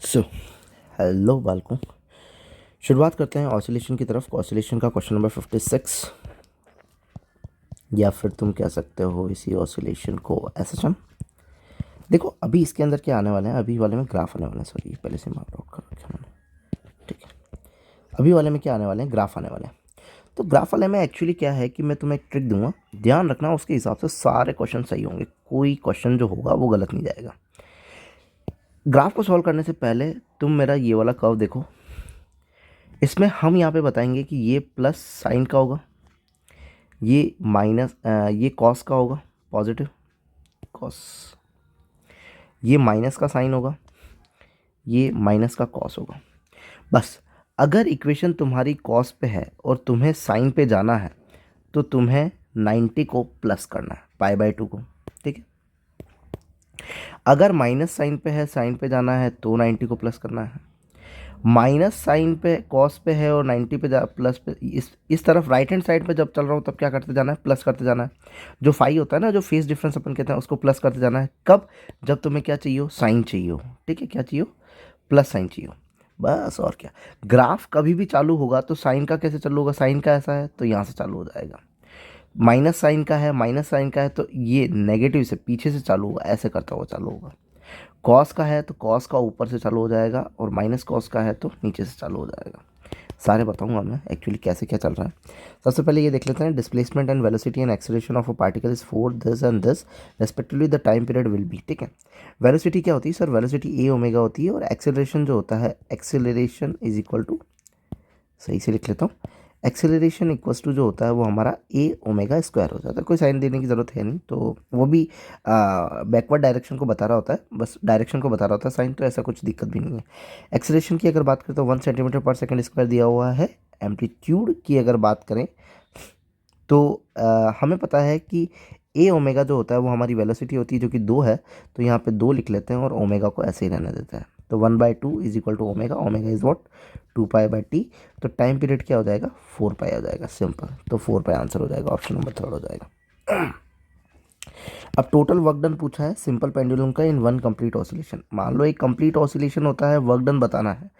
So hello बालकों, शुरुआत करते हैं ऑसिलेशन की तरफ। ऑसिलेशन का क्वेश्चन नंबर 56, या फिर तुम कह सकते हो इसी ऑसिलेशन को एसएचएम। देखो अभी इसके अंदर क्या आने वाले हैं, अभी वाले में ग्राफ आने वाले हैं। सॉरी, पहले से मार्क आउट कर रखा है मैंने। ठीक है, अभी वाले में क्या आने वाले हैं, ग्राफ आने वाले हैं। तो ग्राफ वाले में एक्चुअली क्या है कि मैं तुम्हें एक ट्रिक दूंगा, ध्यान रखना, उसके हिसाब से सारे क्वेश्चन सही होंगे, कोई क्वेश्चन जो होगा वो गलत नहीं जाएगा। ग्राफ को सॉल्व करने से पहले तुम मेरा ये वाला कर्व देखो। इसमें हम यहाँ पे बताएंगे कि ये प्लस साइन का होगा, ये माइनस ये कॉस का होगा, पॉजिटिव कॉस, ये माइनस का साइन होगा, ये माइनस का कॉस होगा। बस अगर इक्वेशन तुम्हारी कॉस पे है और तुम्हें साइन पे जाना है तो तुम्हें 90 को प्लस करना है, पाई बाय 2 को। ठीक है, अगर माइनस साइन पे है, साइन पे जाना है तो 90 को प्लस करना है। माइनस साइन पे कॉस पे है और 90 पे जा प्लस पे, इस तरफ राइट हैंड साइड पे जब चल रहा हूँ तब क्या करते जाना है, प्लस करते जाना है। जो फाई होता है ना, जो फेस डिफरेंस अपन कहते हैं, उसको प्लस करते जाना है। कब? जब तुम्हें क्या चाहिए हो, साइन चाहिए हो। ठीक है, क्या चाहिए हो, प्लस साइन चाहिए हो। बस और क्या। ग्राफ कभी भी चालू होगा तो साइन का कैसे चालू होगा, साइन का ऐसा है तो यहाँ से चालू हो जाएगा। माइनस साइन का है, माइनस साइन का है तो ये नेगेटिव से पीछे से चालू होगा, ऐसे करता हुआ चालू होगा। कॉस का है तो कॉस का ऊपर से चालू हो जाएगा, और माइनस कॉस का है तो नीचे से चालू हो जाएगा। सारे बताऊंगा मैं एक्चुअली कैसे क्या चल रहा है। सबसे पहले ये देख लेते हैं, displacement and velocity and acceleration of a particle is for this and this respectively the time period will be. ठीक है, वेलोसिटी क्या होती है सर, वेलोसिटी ए ओमेगा होती है, और एक्सेलरेशन जो होता है, एक्सेलरेशन इज इक्वल टू, सही से लिख लेता हूँ, एक्सेलरेशन इक्वल्स टू जो होता है वो हमारा ए ओमेगा स्क्वायर हो जाता है। कोई साइन देने की ज़रूरत है नहीं, तो वो भी बैकवर्ड डायरेक्शन को बता रहा होता है, बस डायरेक्शन को बता रहा होता है साइन, तो ऐसा कुछ दिक्कत भी नहीं है। एक्सेलरेशन की अगर बात करें तो 1 सेंटीमीटर पर सेकेंड स्क्वायर दिया हुआ है। एम्पलीट्यूड की अगर बात करें तो हमें पता है कि ए ओमेगा जो होता है वो हमारी वेलोसिटी होती है, जो कि 2 है, तो यहाँ पे 2 लिख लेते हैं और ओमेगा को ऐसे ही रहने देते हैं। तो 1/2 is equal to omega, omega is what, 2 पाई/t। तो टाइम पीरियड क्या हो जाएगा, 4 पाई हो जाएगा, सिंपल। तो 4 पाई आंसर हो जाएगा, ऑप्शन नंबर 3 हो जाएगा। अब टोटल वर्क डन पूछा है सिंपल पेंडुलम का इन वन कंप्लीट ऑसिलेशन। मान लो एक कंप्लीट ऑसिलेशन होता है, वर्क डन बताना है।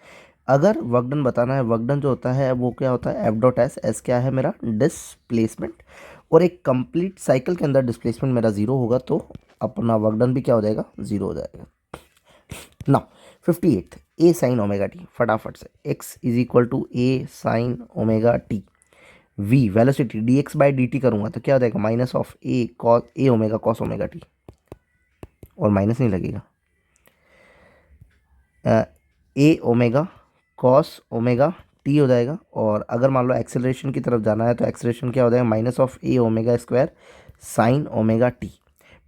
अगर वर्क डन बताना है, वर्क डन जो होता है वो क्या होता है, एफ डॉट एस। एस क्या है मेरा, डिस्प्लेसमेंट, और एक कंप्लीट साइकिल के अंदर डिस्प्लेसमेंट मेरा 0 होगा तो अपना वर्क डन भी क्या हो जाएगा, 0 हो जाएगा। Now 58 A sine omega T, फटाफट से X is equal to A sine omega T. V velocity D X by D T करूँगा तो क्या हो जाएगा, minus of A cos A omega cos omega T, और माइनस नहीं लगेगा, A omega cos omega T हो जाएगा। और अगर मान लो एक्सेलरेशन की तरफ जाना है तो एक्सेलरेशन क्या हो जाएगा, minus of A omega square sine omega T.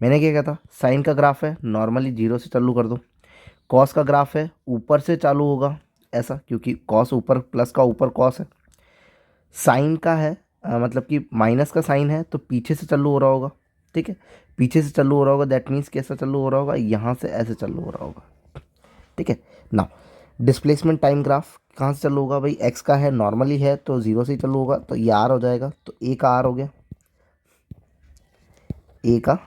मैंने क्या कहा था, साइन का ग्राफ है, नॉर्मली 0 से चालू कर दो। कॉस का ग्राफ है, ऊपर से चालू होगा ऐसा, क्योंकि कॉस ऊपर, प्लस का ऊपर कॉस है। साइन का है मतलब कि माइनस का साइन है तो पीछे से चालू हो रहा होगा। ठीक है, पीछे से चालू हो रहा होगा, दैट मीन्स कैसा चालू हो रहा होगा, यहाँ से ऐसे चालू हो रहा होगा। ठीक है, नाउ डिस्प्लेसमेंट टाइम ग्राफ कहाँ से चालू होगा भाई, एक्स का है, नॉर्मली है तो 0 से ही चालू होगा, तो ये आर हो जाएगा, तो ए का आर हो गया, ए का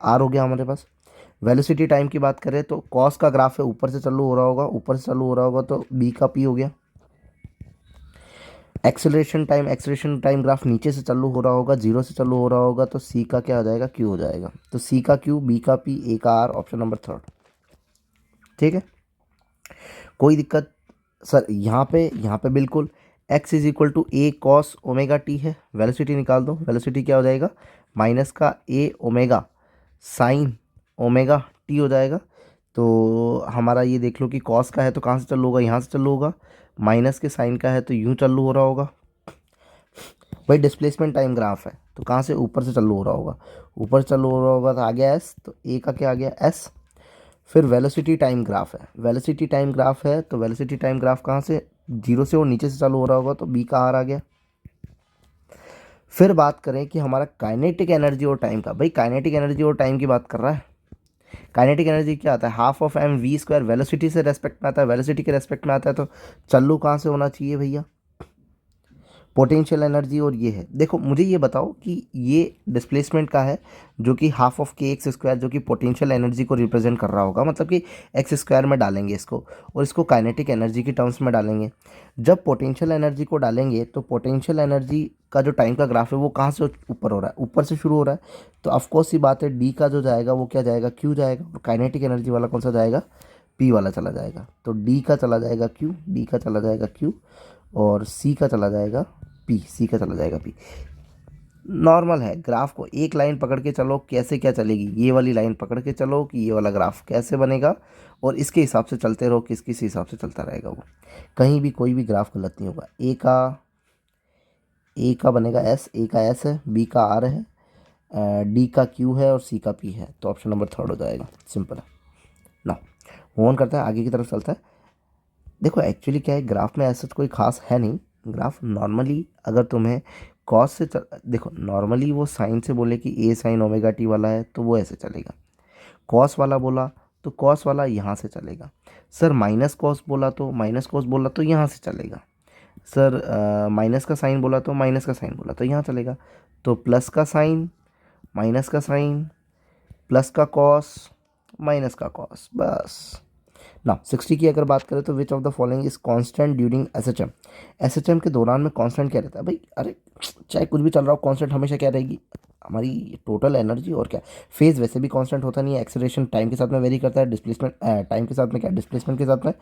आर हो गया हमारे पास। वेलोसिटी टाइम की बात करें तो कॉस का ग्राफ है, ऊपर से चालू हो रहा होगा, ऊपर से चालू हो रहा होगा तो बी का पी हो गया। एक्सेलरेशन टाइम ग्राफ नीचे से चालू हो रहा होगा, 0 से चालू हो रहा होगा, तो सी का क्या हो जाएगा, क्यू हो जाएगा। तो सी का क्यू, बी का पी, ए का आर, ऑप्शन नंबर 3। ठीक है, कोई दिक्कत सर, यहाँ पे बिल्कुल x is equal to A cos omega T है। वेलोसिटी निकाल दो, वेलोसिटी क्या हो जाएगा, माइनस का A omega sine omega T हो जाएगा। तो हमारा ये देख लो कि कॉस का है तो कहाँ से चालू होगा, यहाँ से चालू होगा, माइनस के साइन का है तो यूँ चालू हो रहा होगा। भाई डिस्प्लेसमेंट टाइम ग्राफ है तो कहाँ से, ऊपर से चालू हो रहा होगा, ऊपर से चालू हो रहा होगा तो आ गया एस, तो ए का क्या आ गया, एस। फिर वेलोसिटी टाइम ग्राफ है, वेलोसिटी टाइम ग्राफ है तो वेलोसिटी टाइम ग्राफ कहाँ से, 0 से वो नीचे से चालू हो रहा होगा, तो बी का आर आ गया। फिर बात करें कि हमारा काइनेटिक एनर्जी और टाइम का, भाई काइनेटिक एनर्जी और टाइम की बात कर रहा है। काइनेटिक एनर्जी क्या आता है, half of M V square, velocity से रेस्पेक्ट में आता है, वेलोसिटी के रेस्पेक्ट में आता है, तो चालू कहाँ से होना चाहिए भैया, पोटेंशियल एनर्जी और ये है। देखो मुझे ये बताओ कि ये डिस्प्लेसमेंट का है जो कि half of K X square, जो कि पोटेंशियल एनर्जी को रिप्रेजेंट कर रहा होगा, मतलब कि एक्स स्क्वायर में डालेंगे इसको और इसको काइनेटिक एनर्जी की टर्म्स में डालेंगे। जब पोटेंशियल एनर्जी को डालेंगे तो पोटेंशियल एनर्जी का जो टाइम का ग्राफ है वो कहाँ से ऊपर हो रहा है, ऊपर से शुरू हो रहा है, तो ऑफकोर्स सी बात है डी का जो जाएगा वो क्या जाएगा, क्यू जाएगा, और काइनेटिक एनर्जी वाला कौन सा जाएगा, पी वाला चला जाएगा। तो डी का चला जाएगा क्यू, डी का चला जाएगा क्यू, और सी का चला जाएगा पी, सी का चला जाएगा पी। नॉर्मल है, ग्राफ को एक लाइन पकड़ के चलो, कैसे क्या चलेगी, ये वाली लाइन पकड़ के चलो कि ये वाला ग्राफ कैसे बनेगा, और इसके हिसाब से चलते रहो, किस हिसाब से चलता रहेगा वो, कहीं भी कोई भी ग्राफ गलत नहीं होगा। ए का बनेगा एस, ए का एस है, बी का आर है, डी का क्यू है और सी का पी है, तो ऑप्शन नंबर थर्ड हो जाएगा। सिंपल है ना। मूव ऑन करता है, आगे की तरफ चलता है। देखो एक्चुअली क्या है, ग्राफ में ऐसा कोई खास है नहीं। ग्राफ नॉर्मली अगर तुम्हें कॉस से देखो नॉर्मली वो साइन से बोले कि ए साइन ओमेगा टी वाला है तो वो ऐसे चलेगा। कॉस वाला बोला तो कॉस वाला यहाँ से चलेगा। सर माइनस कॉस बोला तो माइनस कॉस बोला तो यहाँ से चलेगा। सर माइनस का साइन बोला तो माइनस का साइन बोला तो यहाँ चलेगा। तो प्लस का साइन, माइनस का साइन, प्लस का कॉस, माइनस का कॉस, बस ना। 60 की अगर बात करें तो which of the following is constant during SHM. SHM के दौरान में कांस्टेंट क्या रहता है भाई, अरे चाहे कुछ भी चल रहा हो कांस्टेंट हमेशा क्या रहेगी, हमारी टोटल एनर्जी। और क्या, फेज वैसे भी कांस्टेंट होता नहीं है, एक्सेलरेशन टाइम के साथ में वेरी करता है, डिस्प्लेसमेंट टाइम के साथ में क्या, डिस्प्लेसमेंट के साथ में,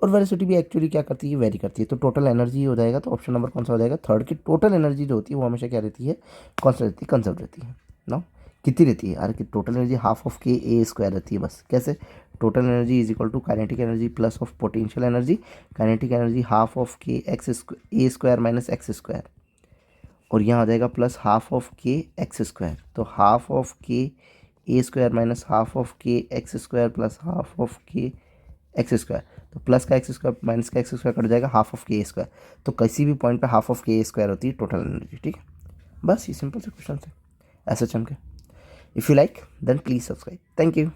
और वेलोसिटी भी एक्चुअली क्या करती है, वेरी करती है। तो टोटल एनर्जी हो जाएगा, तो ऑप्शन नंबर कौन सा हो जाएगा, थर्ड की टोटल एनर्जी जो होती है वो हमेशा क्या रहती है, कांस्टेंट रहती है, कंजर्व रहती है ना। कितनी रहती है, अरे कि total energy half of K A square रहती है बस। कैसे, total energy is equal to kinetic energy plus of potential energy, kinetic energy half of K X A square minus X square, और यहाँ आ जाएगा plus half of K X square. तो half of K A square minus half of K X square plus half of K X square, तो plus का X square minus का X square cut जाएगा, half of K A square. तो किसी भी point पे half of K A square होती है टोटल एनर्जी। ठीक है, बस ये सिंपल से क्वेश्चन है एसएचएम के। If you like then please subscribe. Thank you.